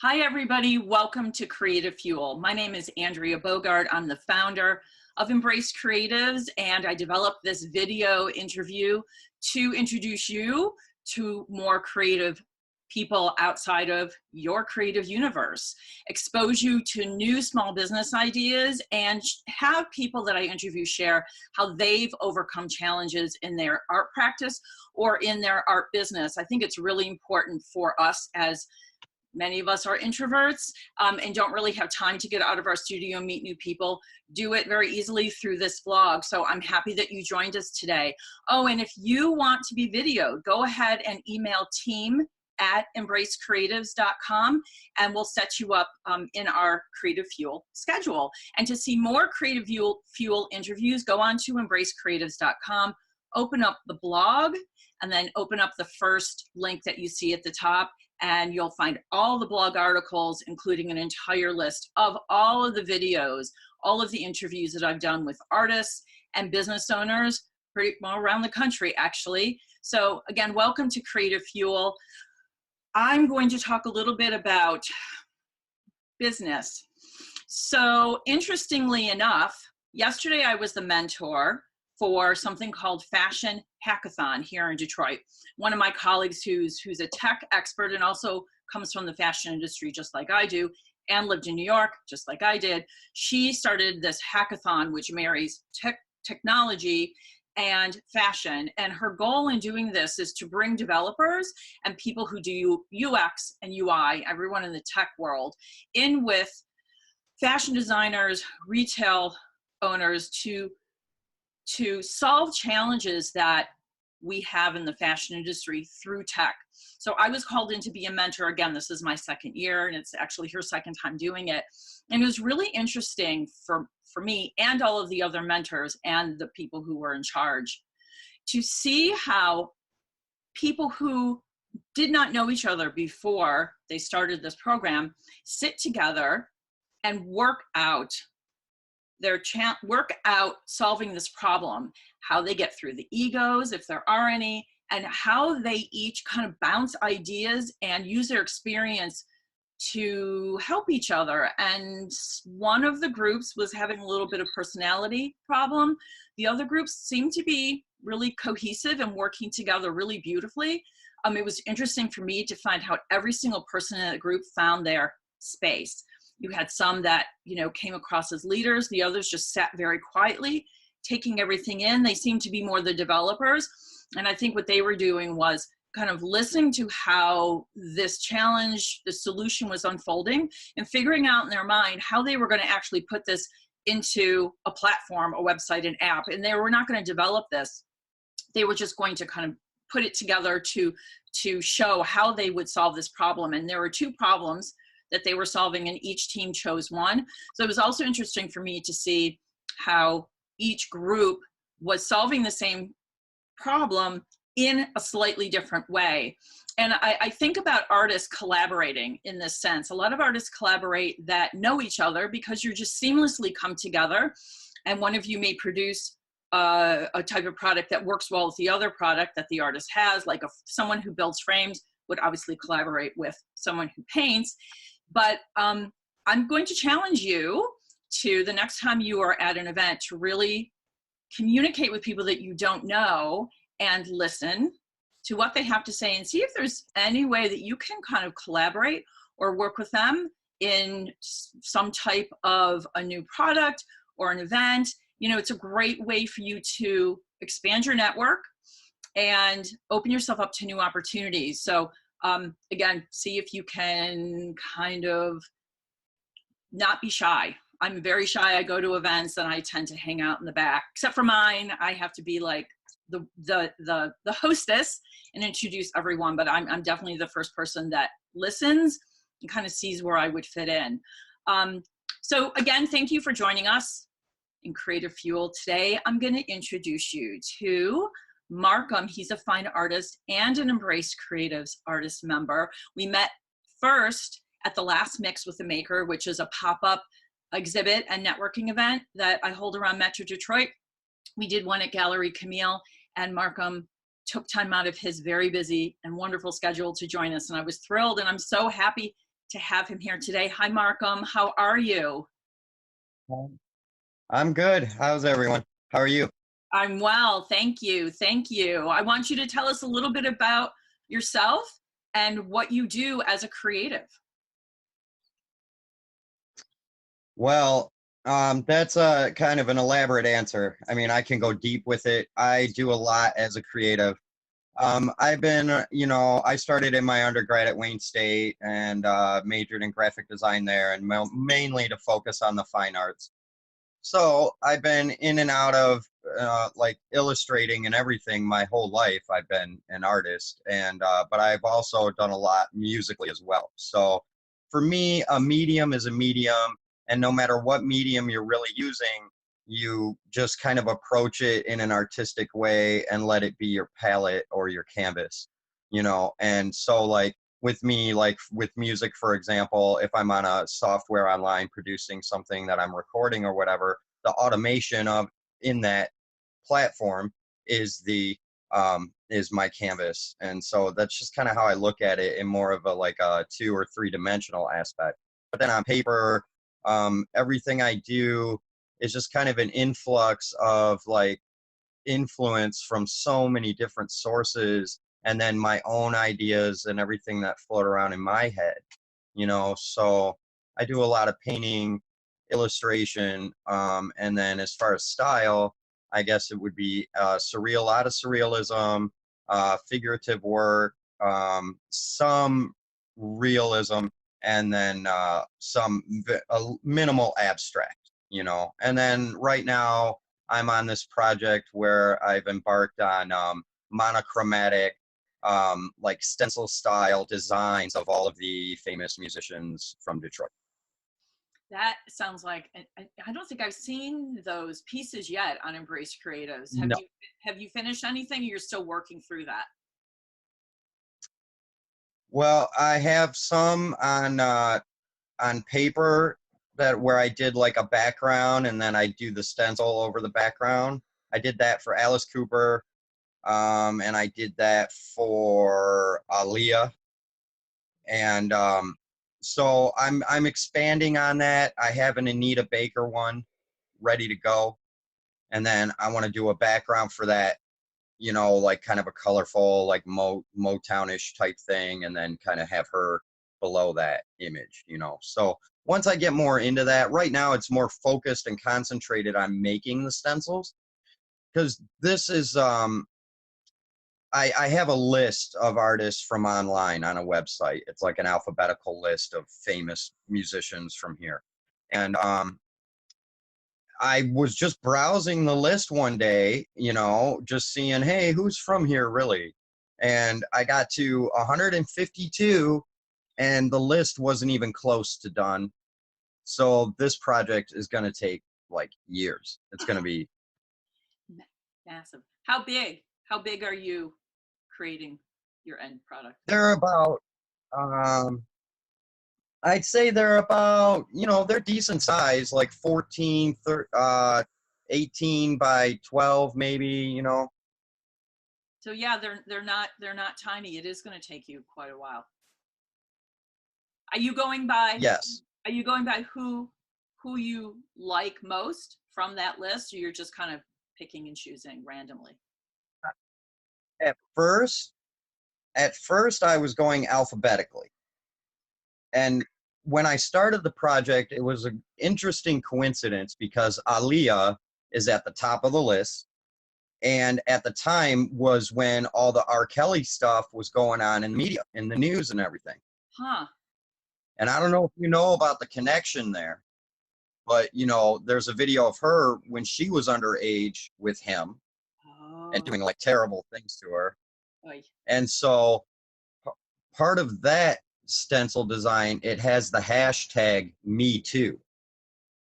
Hi, everybody. Welcome to Creative Fuel. My name is Andrea Bogart. I'm the founder of Embrace Creatives, and I developed this video interview to introduce you to more creative people outside of your creative universe, expose you to new small business ideas, and have people that I interview share how they've overcome challenges in their art practice or in their art business. I think it's really important for us, as many of us are introverts and don't really have time to get out of our studio and meet new people, do it very easily through this vlog. So I'm happy that you joined us today. Oh, and if you want to be videoed, go ahead and email team@embracecreatives.com and we'll set you up in our Creative Fuel schedule. And to see more Creative Fuel interviews, go on to embracecreatives.com, open up the blog, and then open up the first link that you see at the top, and you'll find all the blog articles, including an entire list of all of the videos, all of the interviews that I've done with artists and business owners pretty well around the country, actually. So again, welcome to Creative Fuel. I'm going to talk a little bit about business. So interestingly enough, yesterday I was the mentor for something called Fashion Hackathon here in Detroit. One of my colleagues who's a tech expert and also comes from the fashion industry just like I do and lived in New York just like I did, she started this hackathon which marries technology and fashion. And her goal in doing this is to bring developers and people who do UX and UI, everyone in the tech world, in with fashion designers, retail owners to solve challenges that we have in the fashion industry through tech. So I was called in to be a mentor. Again, this is my second year, and it's actually her second time doing it. And it was really interesting for me and all of the other mentors and the people who were in charge to see how people who did not know each other before they started this program sit together and work out solving this problem, how they get through the egos, if there are any, and how they each kind of bounce ideas and use their experience to help each other. And one of the groups was having a little bit of personality problem. The other groups seemed to be really cohesive and working together really beautifully. It was interesting for me to find how every single person in the group found their space. You had some that, came across as leaders. The others just sat very quietly, taking everything in. They seemed to be more the developers. And I think what they were doing was kind of listening to how this challenge, the solution was unfolding, and figuring out in their mind how they were going to actually put this into a platform, a website, an app. And they were not going to develop this. They were just going to kind of put it together to show how they would solve this problem. And there were two problems that they were solving, and each team chose one. So it was also interesting for me to see how each group was solving the same problem in a slightly different way. And I think about artists collaborating in this sense. A lot of artists collaborate that know each other because you just seamlessly come together, and one of you may produce a type of product that works well with the other product that the artist has, like someone who builds frames would obviously collaborate with someone who paints. But I'm going to challenge you to, the next time you are at an event, to really communicate with people that you don't know and listen to what they have to say and see if there's any way that you can kind of collaborate or work with them in some type of a new product or an event. It's a great way for you to expand your network and open yourself up to new opportunities. So again, see if you can kind of not be shy. I'm very shy. I go to events and I tend to hang out in the back. Except for mine, I have to be like the hostess and introduce everyone. But I'm definitely the first person that listens and kind of sees where I would fit in. So again, thank you for joining us in Creative Fuel. Today, I'm going to introduce you to Markham. He's a fine artist and an Embrace Creatives artist member. We met first at the last Mix with the Maker, which is a pop-up exhibit and networking event that I hold around Metro Detroit. We did one at Gallery Camille, and Markham took time out of his very busy and wonderful schedule to join us. And I was thrilled, and I'm so happy to have him here today. Hi, Markham. How are you? I'm good. How's everyone? How are you? I'm well. Thank you. Thank you. I want you to tell us a little bit about yourself and what you do as a creative. Well, that's a kind of an elaborate answer. I mean, I can go deep with it. I do a lot as a creative. I've been, I started in my undergrad at Wayne State and majored in graphic design there, and mainly to focus on the fine arts. So I've been in and out of like illustrating and everything my whole life. I've been an artist, and but I've also done a lot musically as well. So for me, a medium is a medium, and no matter what medium you're really using, you just kind of approach it in an artistic way and let it be your palette or your canvas, And so like with me, like with music, for example, if I'm on a software online producing something that I'm recording or whatever, the automation of in that platform is my canvas. And so that's just kind of how I look at it in more of a like a 2 or 3 dimensional aspect. But then on paper, everything I do is just kind of an influx of like influence from so many different sources, and then my own ideas and everything that float around in my head. So I do a lot of painting, illustration, and then as far as style, I guess it would be surreal, a lot of surrealism, figurative work, some realism, and then a minimal abstract. And then right now I'm on this project where I've embarked on monochromatic, like stencil style designs of all of the famous musicians from Detroit. That sounds like I don't think I've seen those pieces yet on Embrace Creatives. Have No. you finished anything? Or you're still working through that. Well, I have some on paper that where I did like a background and then I do the stencil over the background. I did that for Alice Cooper, and I did that for Aaliyah. And so I'm expanding on that. I have an Anita Baker one ready to go, and then I want to do a background for that, like kind of a colorful, like Motownish type thing, and then kind of have her below that image. So once I get more into that, right now it's more focused and concentrated on making the stencils, because this is I have a list of artists from online on a website. It's like an alphabetical list of famous musicians from here. And I was just browsing the list one day, just seeing, hey, who's from here really? And I got to 152, and the list wasn't even close to done. So this project is going to take like years. It's going to be Massive. How big? How big are you creating your end product? they're about I'd say they're about, they're decent size, like 14, 18 by 12 maybe. So yeah, they're not tiny. It is going to take you quite a while. Are you going by Yes. are you going by who you like most from that list, or you're just kind of picking and choosing randomly? At first, at first I was going alphabetically. And when I started the project, it was an interesting coincidence because Aaliyah is at the top of the list. And at the time was when all the R. Kelly stuff was going on in the media, in the news and everything. Huh. And I don't know if you know about the connection there, but there's a video of her when she was underage with him and Oh. doing like terrible things to her. Oy. And so part of that stencil design, it has the hashtag me too.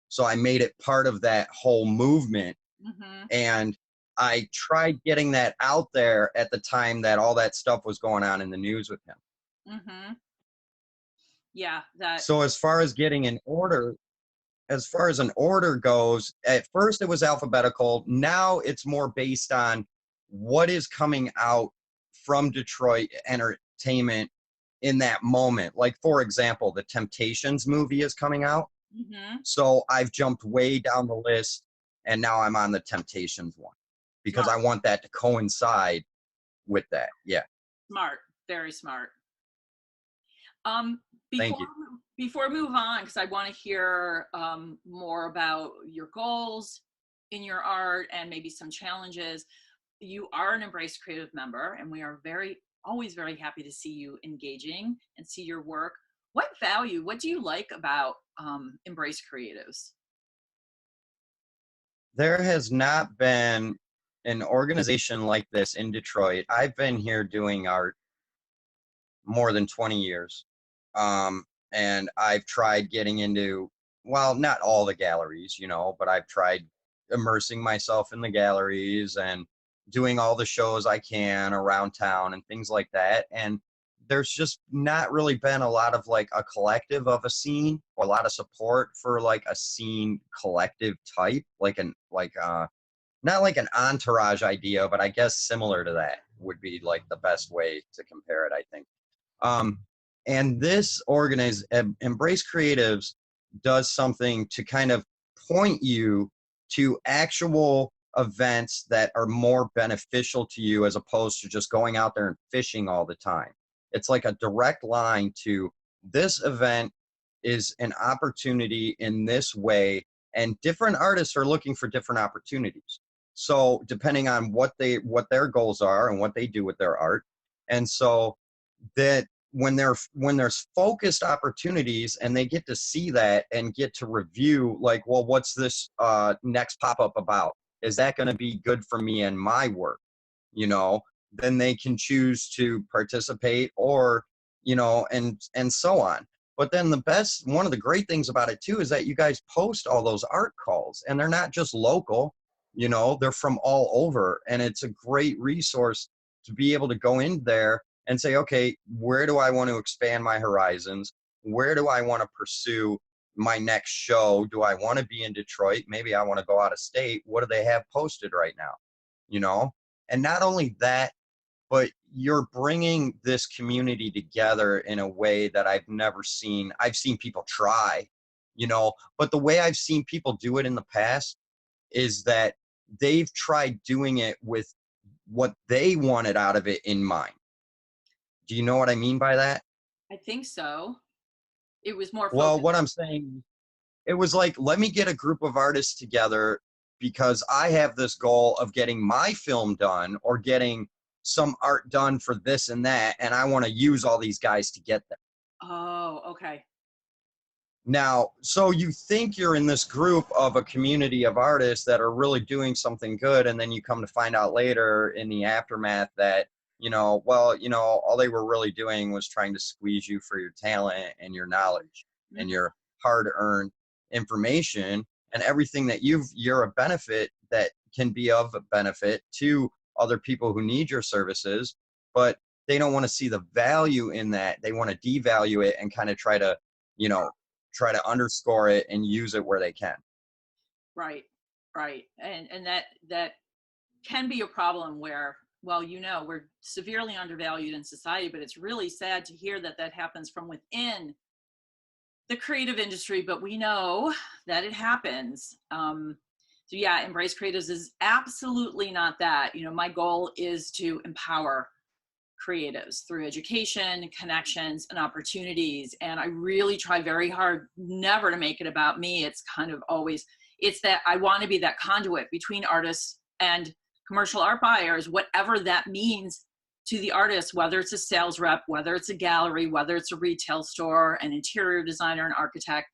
So I made it part of that whole movement. Mm-hmm. And I tried getting that out there at the time that all that stuff was going on in the news with him. Mm-hmm. Yeah, that. So as far as an order goes, at first it was alphabetical. Now it's more based on what is coming out from Detroit entertainment in that moment. Like, for example, the Temptations movie is coming out. Mm-hmm. So I've jumped way down the list and now I'm on the Temptations one because Smart, I want that to coincide with that. Yeah. smart, very smart. Um, before Thank you. before we move on, because I want to hear more about your goals in your art and maybe some challenges. You are an Embrace Creative member, and we are always very happy to see you engaging and see your work. What do you like about Embrace Creatives? There has not been an organization like this in Detroit. I've been here doing art more than 20 years. And I've tried getting into, well, not all the galleries, but I've tried immersing myself in the galleries and doing all the shows I can around town and things like that. And there's just not really been a lot of like a collective of a scene or a lot of support for like a scene collective type, not like an entourage idea, but I guess similar to that would be like the best way to compare it, I think. Um, and this Embrace Creatives does something to kind of point you to actual events that are more beneficial to you as opposed to just going out there and fishing all the time. It's like a direct line to this event is an opportunity in this way, and different artists are looking for different opportunities. So depending on what their goals are and what they do with their art. And so that when there's focused opportunities and they get to see that and get to review like, well, what's this next pop-up about, is that going to be good for me and my work, you know then they can choose to participate, or and so on. But then one of the great things about it too is that you guys post all those art calls, and they're not just local, they're from all over, and it's a great resource to be able to go in there and say, okay, where do I want to expand my horizons? Where do I want to pursue my next show? Do I want to be in Detroit? Maybe I want to go out of state. What do they have posted right now? You know? And not only that, but you're bringing this community together in a way that I've never seen. I've seen people try, but the way I've seen people do it in the past is that they've tried doing it with what they wanted out of it in mind. Do you know what I mean by that? I think so. It was more Well, focused. what I'm saying, it was like, let me get a group of artists together because I have this goal of getting my film done or getting some art done for this and that, and I want to use all these guys to get there. Oh, okay. Now, so you think you're in this group of a community of artists that are really doing something good, and then you come to find out later in the aftermath that, all they were really doing was trying to squeeze you for your talent and your knowledge and Mhm. your hard-earned information and everything that you're a benefit that can be of a benefit to other people who need your services, but they don't want to see the value in that. They want to devalue it and kind of you know, try to underscore it and use it where they can. Right, right. And that can be a problem where, well, we're severely undervalued in society, but it's really sad to hear that that happens from within the creative industry, but we know that it happens. So yeah, Embrace Creatives is absolutely not that. My goal is to empower creatives through education, connections, and opportunities. And I really try very hard never to make it about me. It's kind of always, it's that I want to be that conduit between artists and commercial art buyers, whatever that means to the artist, whether it's a sales rep, whether it's a gallery, whether it's a retail store, an interior designer, an architect.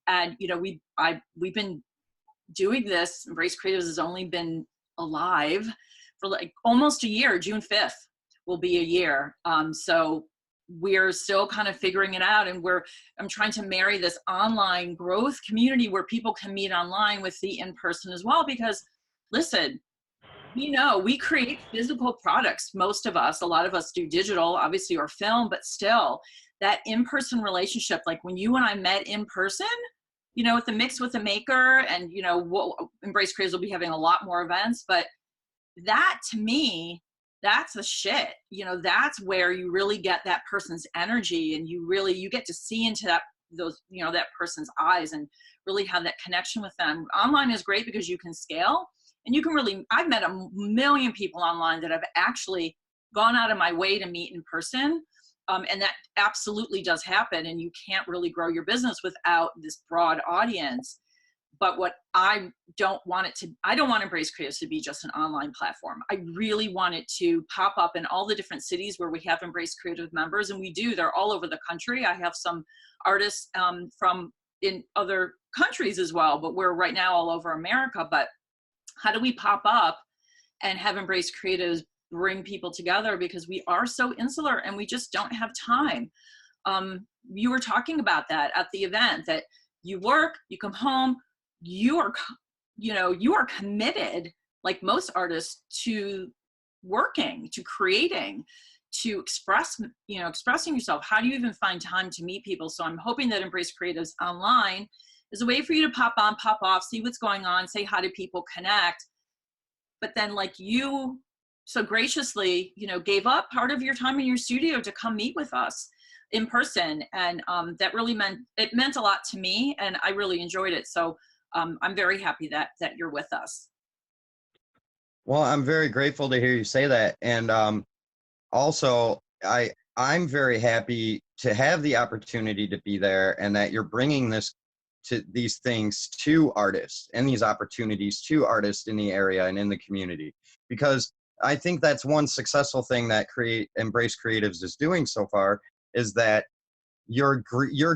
And, we've been doing this. Embrace Creatives has only been alive for like almost a year. June 5th will be a year. So we're still kind of figuring it out, and I'm trying to marry this online growth community where people can meet online with the in-person as well, because listen, we create physical products. Most of us, a lot of us do digital, obviously, or film, but still that in-person relationship, like when you and I met in person, with the Mix with the Maker, and, Embrace Creatives will be having a lot more events, but that to me that's the shit. You know, that's where you really get that person's energy, and you get to see into those, you know, that person's eyes, and really have that connection with them. Online is great because you can scale, and you can really, I've met a million people online that I've actually gone out of my way to meet in person. And that absolutely does happen. And you can't really grow your business without this broad audience. But what I don't want it to, I don't want Embrace Creatives to be just an online platform. I really want it to pop up in all the different cities where we have Embrace Creative members, and we do. They're all over the country. I have some artists from in other countries as well, but we're right now all over America. But how do we pop up and have Embrace Creatives bring people together, because we are so insular and we just don't have time. You were talking about that at the event, that you work, you come home, you are, you know, you are committed, like most artists, to working, to creating, to express, you know, expressing yourself. How do you even find time to meet people? So I'm hoping that Embrace Creatives online is a way for you to pop on, pop off, see what's going on, say hi to people, connect. But then, like, you so graciously, you know, gave up part of your time in your studio to come meet with us in person. And that really meant a lot to me, and I really enjoyed it. So I'm very happy that you're with us. Well, I'm very grateful to hear you say that. And also, I'm very happy to have the opportunity to be there, and that you're bringing these things to artists, and these opportunities to artists in the area and in the community. Because I think that's one successful thing that Embrace Creatives is doing so far, is that you're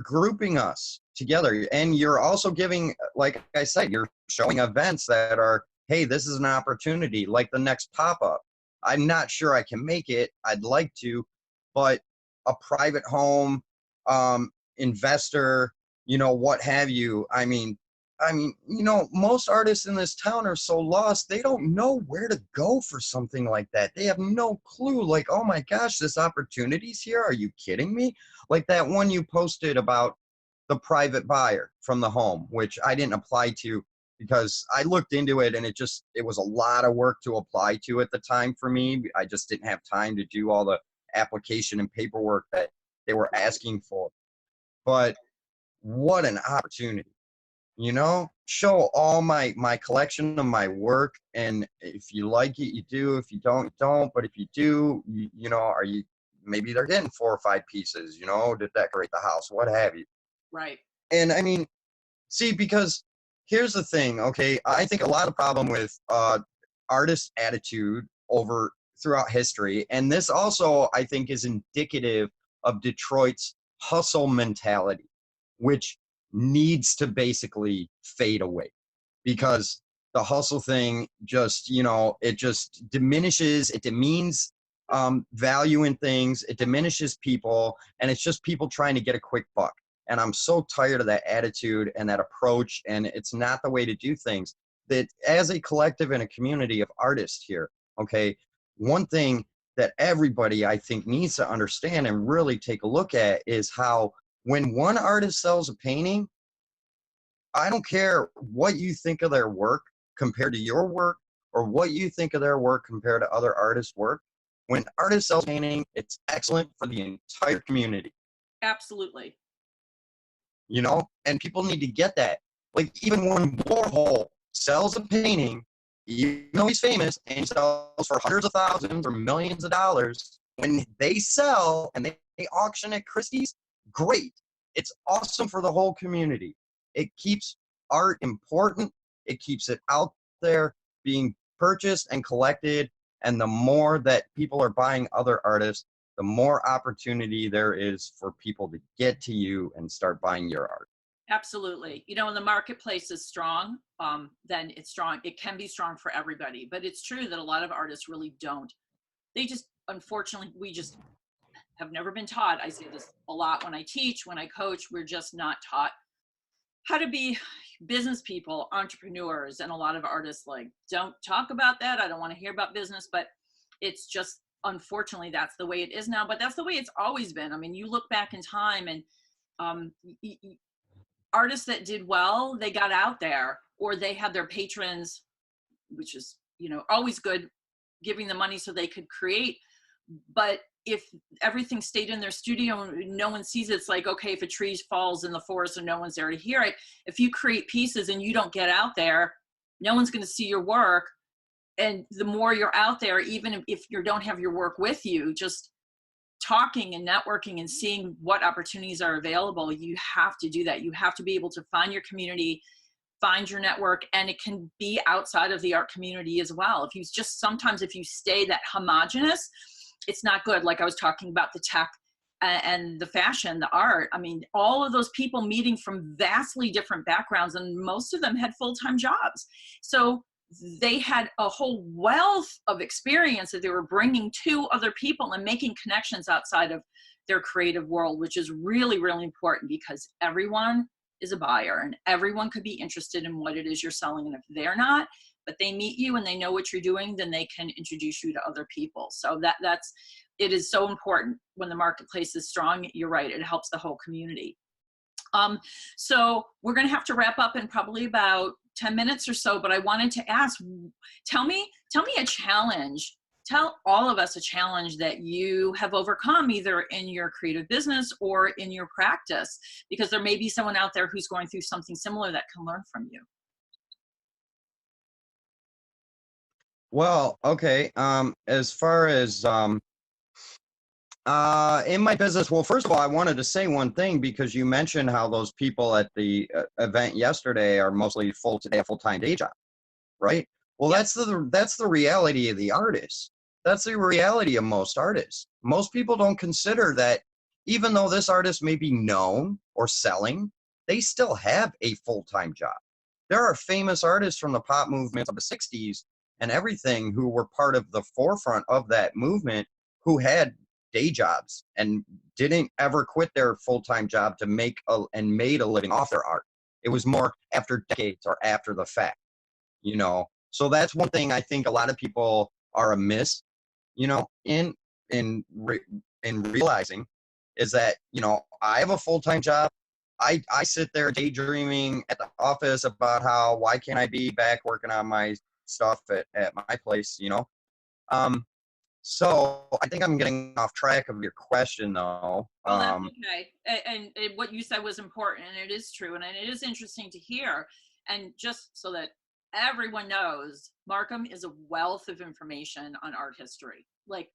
grouping us together, and you're also giving, like I said, you're showing events that are, hey, this is an opportunity, like the next pop-up. I'm not sure I can make it. I'd like to, but a private home, investor, you know, what have you. You know, most artists in this town are so lost, they don't know where to go for something like that. They have no clue. Like, oh my gosh, this opportunity's here. Are you kidding me? Like that one you posted about the private buyer from the home, which I didn't apply to because I looked into it, and it was a lot of work to apply to at the time for me. I just didn't have time to do all the application and paperwork that they were asking for. But what an opportunity, you know, show all my collection of my work. And if you like it, you do. If you don't, you don't. But if you do, you know, maybe they're getting 4 or 5 pieces, you know, to decorate the house, what have you. Right. And I mean, see, because here's the thing, okay, I think a lot of problem with artist attitude over throughout history, and this also I think is indicative of Detroit's hustle mentality, which needs to basically fade away, because the hustle thing just, you know, it just diminishes, it demeans value in things, it diminishes people, and it's just people trying to get a quick buck. And I'm so tired of that attitude and that approach, and it's not the way to do things. That as a collective and a community of artists here, okay, one thing that everybody I think needs to understand and really take a look at is how when one artist sells a painting, I don't care what you think of their work compared to your work, or what you think of their work compared to other artists' work. When artists sell a painting, it's excellent for the entire community. Absolutely. You know, and people need to get that. Like, even when Warhol sells a painting, even though he's famous and he sells for hundreds of thousands or millions of dollars, when they sell and they auction at Christie's, great. It's awesome for the whole community. It keeps art important. It keeps it out there being purchased and collected. And the more that people are buying other artists, the more opportunity there is for people to get to you and start buying your art. Absolutely. You know, when the marketplace is strong, then it's strong. It can be strong for everybody. But it's true that a lot of artists really don't. They just, unfortunately, we just have never been taught. I say this a lot when I teach, when I coach, we're just not taught how to be business people, entrepreneurs. And a lot of artists, like, don't talk about that. I don't want to hear about business. But it's just, unfortunately, that's the way it is now. But that's the way it's always been. I mean, you look back in time, and um, artists that did well, they got out there, or they had their patrons, which is, you know, always good. giving them money so they could create. But if everything stayed in their studio and no one sees it, it's like, okay, if a tree falls in the forest and no one's there to hear it, if you create pieces and you don't get out there, no one's going to see your work. And the more you're out there, even if you don't have your work with you, just talking and networking and seeing what opportunities are available, you have to do that. You have to be able to find your community, find your network, and it can be outside of the art community as well. If you just, sometimes if you stay that homogenous, it's not good. Like I was talking about the tech and the fashion, the art. I mean, all of those people meeting from vastly different backgrounds, and most of them had full-time jobs. So they had a whole wealth of experience that they were bringing to other people and making connections outside of their creative world, which is really, really important, because everyone is a buyer and everyone could be interested in what it is you're selling. And if they're not, but they meet you and they know what you're doing, then they can introduce you to other people. So it is so important when the marketplace is strong. You're right, it helps the whole community. So we're going to have to wrap up in probably about 10 minutes or so, but I wanted to ask, tell me a challenge. Tell all of us a challenge that you have overcome, either in your creative business or in your practice, because there may be someone out there who's going through something similar that can learn from you. Well, okay. As far as in my business, well, first of all, I wanted to say one thing, because you mentioned how those people at the event yesterday are mostly full-time day job, right? Well, Yep. that's the reality of the artist. That's the reality of most artists. Most people don't consider that even though this artist may be known or selling, they still have a full-time job. There are famous artists from the pop movement of the 60s and everything who were part of the forefront of that movement, who had day jobs and didn't ever quit their full-time job to made a living off their art. It was more after decades or after the fact, you know. So that's one thing I think a lot of people are amiss, you know, in realizing, is that, you know, I have a full-time job. I sit there daydreaming at the office about why can't I be back working on my stuff at my place, you know. So I think I'm getting off track of your question, though. Oh, that's okay. And what you said was important, and it is true, and it is interesting to hear. And just so that everyone knows, Markham is a wealth of information on art history. Like,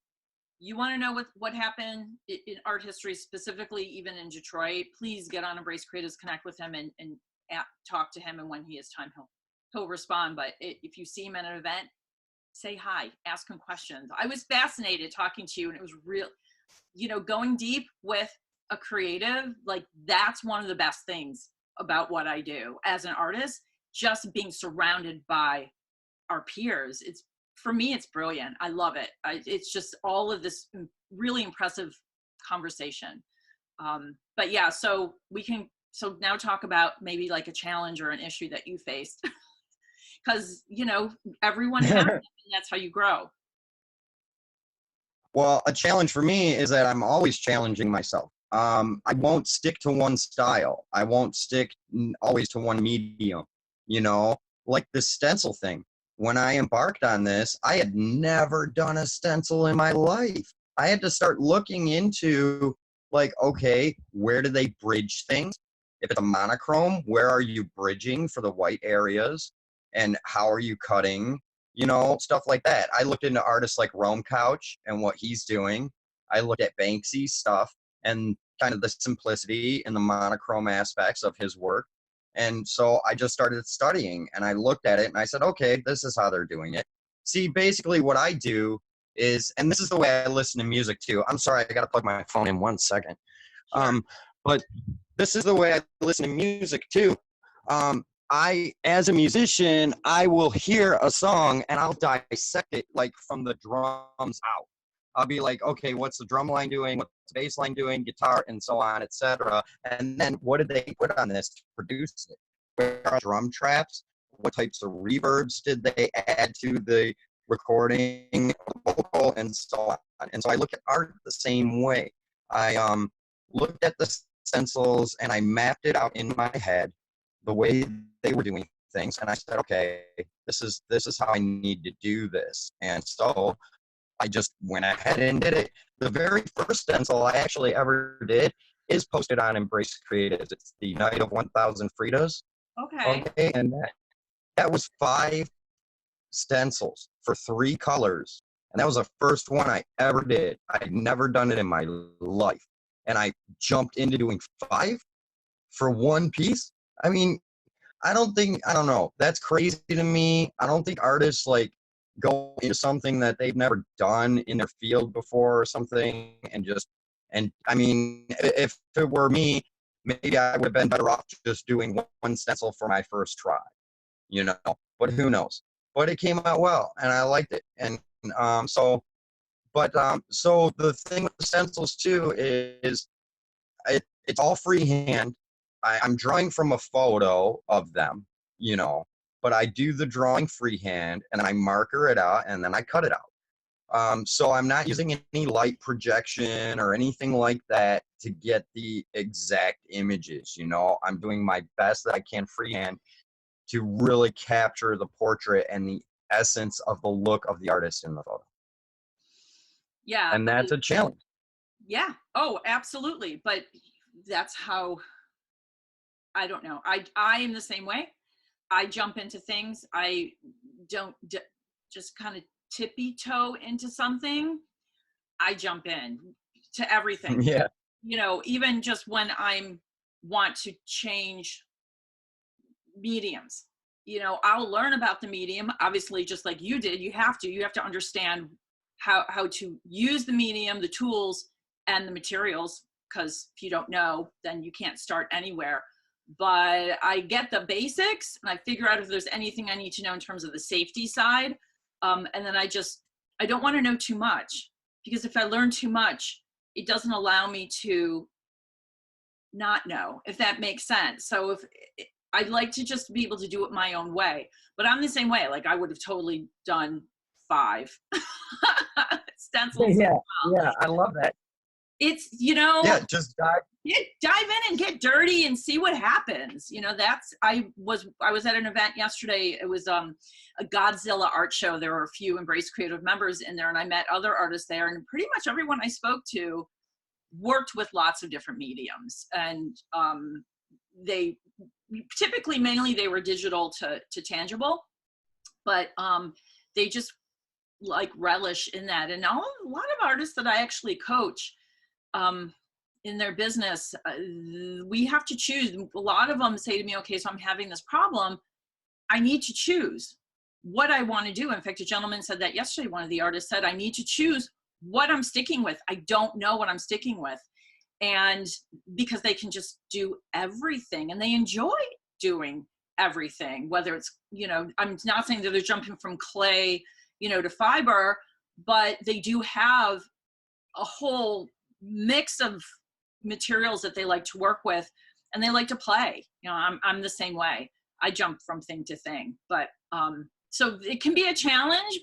you want to know what happened in art history, specifically even in Detroit, please get on Embrace Creatives, connect with him, and talk to him. And when he has time, he'll respond. But if you see him at an event, say hi, ask him questions. I was fascinated talking to you, and it was real, you know, going deep with a creative, like that's one of the best things about what I do as an artist, just being surrounded by our peers. For me, it's brilliant. I love it. It's just all of this really impressive conversation. But yeah, so now talk about maybe like a challenge or an issue that you faced. Because, you know, everyone has it, and that's how you grow. Well, a challenge for me is that I'm always challenging myself. I won't stick to one style. I won't stick always to one medium, you know, like the stencil thing. When I embarked on this, I had never done a stencil in my life. I had to start looking into, like, okay, where do they bridge things? If it's a monochrome, where are you bridging for the white areas? And how are you cutting? You know, stuff like that. I looked into artists like Rome Couch and what he's doing. I looked at Banksy's stuff and kind of the simplicity and the monochrome aspects of his work. And so I just started studying, and I looked at it and I said, okay, this is how they're doing it. See, basically what I do is, and this is the way I listen to music too. I'm sorry, I got to plug my phone in 1 second. Sure. But this is the way I listen to music too. As a musician, I will hear a song and I'll dissect it, like, from the drums out. I'll be like, okay, what's the drum line doing? What's the bass line doing? Guitar, and so on, etc. And then what did they put on this to produce it? Where are drum traps? What types of reverbs did they add to the recording, vocal, and so on? And so I look at art the same way. I looked at the stencils and I mapped it out in my head the way they were doing, things. And I said, okay, this is how I need to do this. And so I just went ahead and did it. The very first stencil I actually ever did is posted on Embrace Creatives. It's the Night of 1000 Fridas. Okay. Okay, and that was 5 stencils for 3 colors. And that was the first one I ever did. I'd never done it in my life. And I jumped into doing 5 for one piece. I mean, I don't know. That's crazy to me. I don't think artists like go into something that they've never done in their field before or something and I mean, if it were me, maybe I would have been better off just doing one stencil for my first try, you know, but who knows? But it came out well and I liked it. And so the thing with the stencils too is it's all freehand. I'm drawing from a photo of them, you know, but I do the drawing freehand and then I marker it out and then I cut it out. So I'm not using any light projection or anything like that to get the exact images. You know, I'm doing my best that I can freehand to really capture the portrait and the essence of the look of the artist in the photo. Yeah. And that's a challenge. Yeah. Oh, absolutely. But that's how, I don't know. I am the same way. I jump into things. I don't just kind of tippy toe into something. I jump in to everything. Yeah. You know, even just when I'm want to change mediums, you know, I'll learn about the medium, obviously, just like you did. You have to understand how to use the medium, the tools, and the materials, because if you don't know, then you can't start anywhere. But I get the basics and I figure out if there's anything I need to know in terms of the safety side. And then I don't want to know too much, because if I learn too much, it doesn't allow me to not know, if that makes sense. So if I'd like to just be able to do it my own way, but I'm the same way. Like I would have totally done 5 stencils. Yeah. Yeah. I love that. It's, you know, Yeah. Just dive. dive in and get dirty and see what happens. You know, I was at an event yesterday. It was a Godzilla art show. There were a few Embrace Creative members in there, and I met other artists there, and pretty much everyone I spoke to worked with lots of different mediums. And they typically, mainly they were digital to tangible, but they just like relish in that. And a lot of artists that I actually coach, in their business, we have to choose. A lot of them say to me, okay, so I'm having this problem. I need to choose what I want to do. In fact, a gentleman said that yesterday. One of the artists said, I need to choose what I'm sticking with. I don't know what I'm sticking with. And because they can just do everything and they enjoy doing everything, whether it's, you know, I'm not saying that they're jumping from clay, you know, to fiber, but they do have a whole mix of materials that they like to work with, and they like to play. You know, I'm the same way. I jump from thing to thing, but so it can be a challenge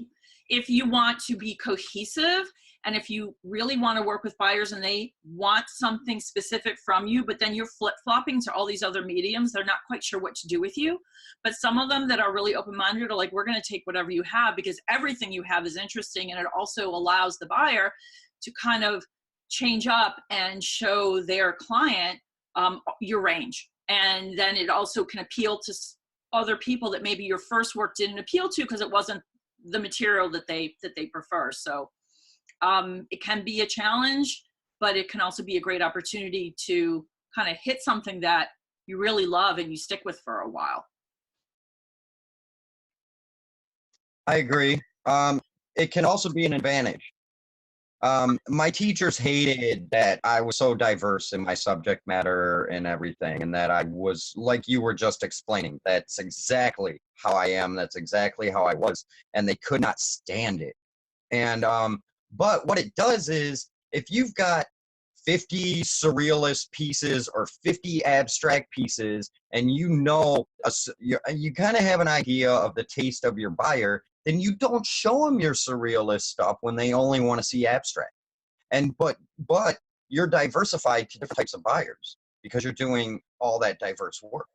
if you want to be cohesive, and if you really want to work with buyers and they want something specific from you, but then you're flip-flopping to all these other mediums. They're not quite sure what to do with you. But some of them that are really open-minded are like, we're going to take whatever you have, because everything you have is interesting, and it also allows the buyer to kind of change up and show their client your range. And then it also can appeal to other people that maybe your first work didn't appeal to because it wasn't the material that they prefer. So it can be a challenge, but it can also be a great opportunity to kind of hit something that you really love and you stick with for a while. I agree. It can also be an advantage. My teachers hated that I was so diverse in my subject matter and everything, and that I was, like you were just explaining, that's exactly how I am, that's exactly how I was, and they could not stand it. And but what it does is, if you've got 50 surrealist pieces or 50 abstract pieces, and you kind of have an idea of the taste of your buyer, then you don't show them your surrealist stuff when they only want to see abstract. But you're diversified to different types of buyers because you're doing all that diverse work.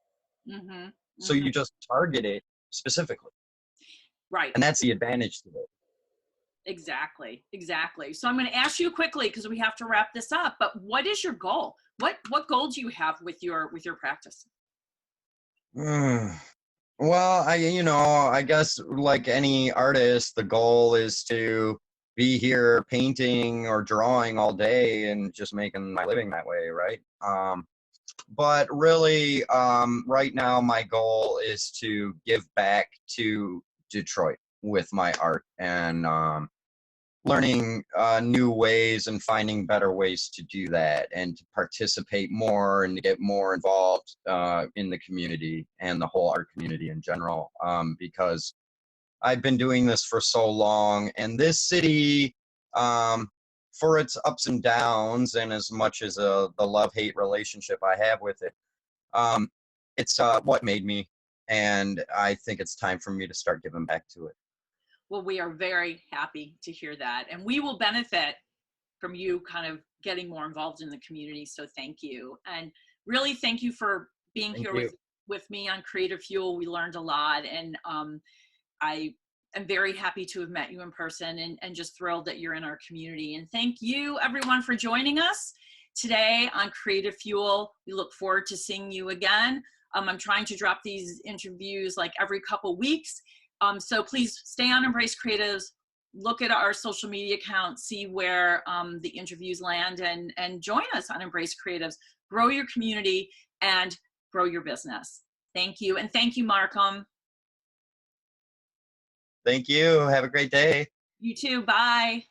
Mm-hmm. So Hmm. you just target it specifically. Right. And that's the advantage to it. Exactly. Exactly. So I'm going to ask you quickly because we have to wrap this up. But what is your goal? What goal do you have with your practice? Mm. Well, I guess like any artist, the goal is to be here painting or drawing all day and just making my living that way, right? But really, right now, my goal is to give back to Detroit with my art and learning new ways and finding better ways to do that and to participate more and to get more involved in the community and the whole art community in general, because I've been doing this for so long, and this city, for its ups and downs and as much as the love-hate relationship I have with it, um, it's what made me, and I think it's time for me to start giving back to it. Well, we are very happy to hear that. And we will benefit from you kind of getting more involved in the community. So thank you. And really thank you for being Thank here you. with me on Creative Fuel. We learned a lot. And I am very happy to have met you in person and just thrilled that you're in our community. And thank you everyone for joining us today on Creative Fuel. We look forward to seeing you again. I'm trying to drop these interviews like every couple weeks. So please stay on Embrace Creatives, look at our social media accounts, see where the interviews land, and join us on Embrace Creatives. Grow your community and grow your business. Thank you. And thank you, Markham. Thank you. Have a great day. You too. Bye.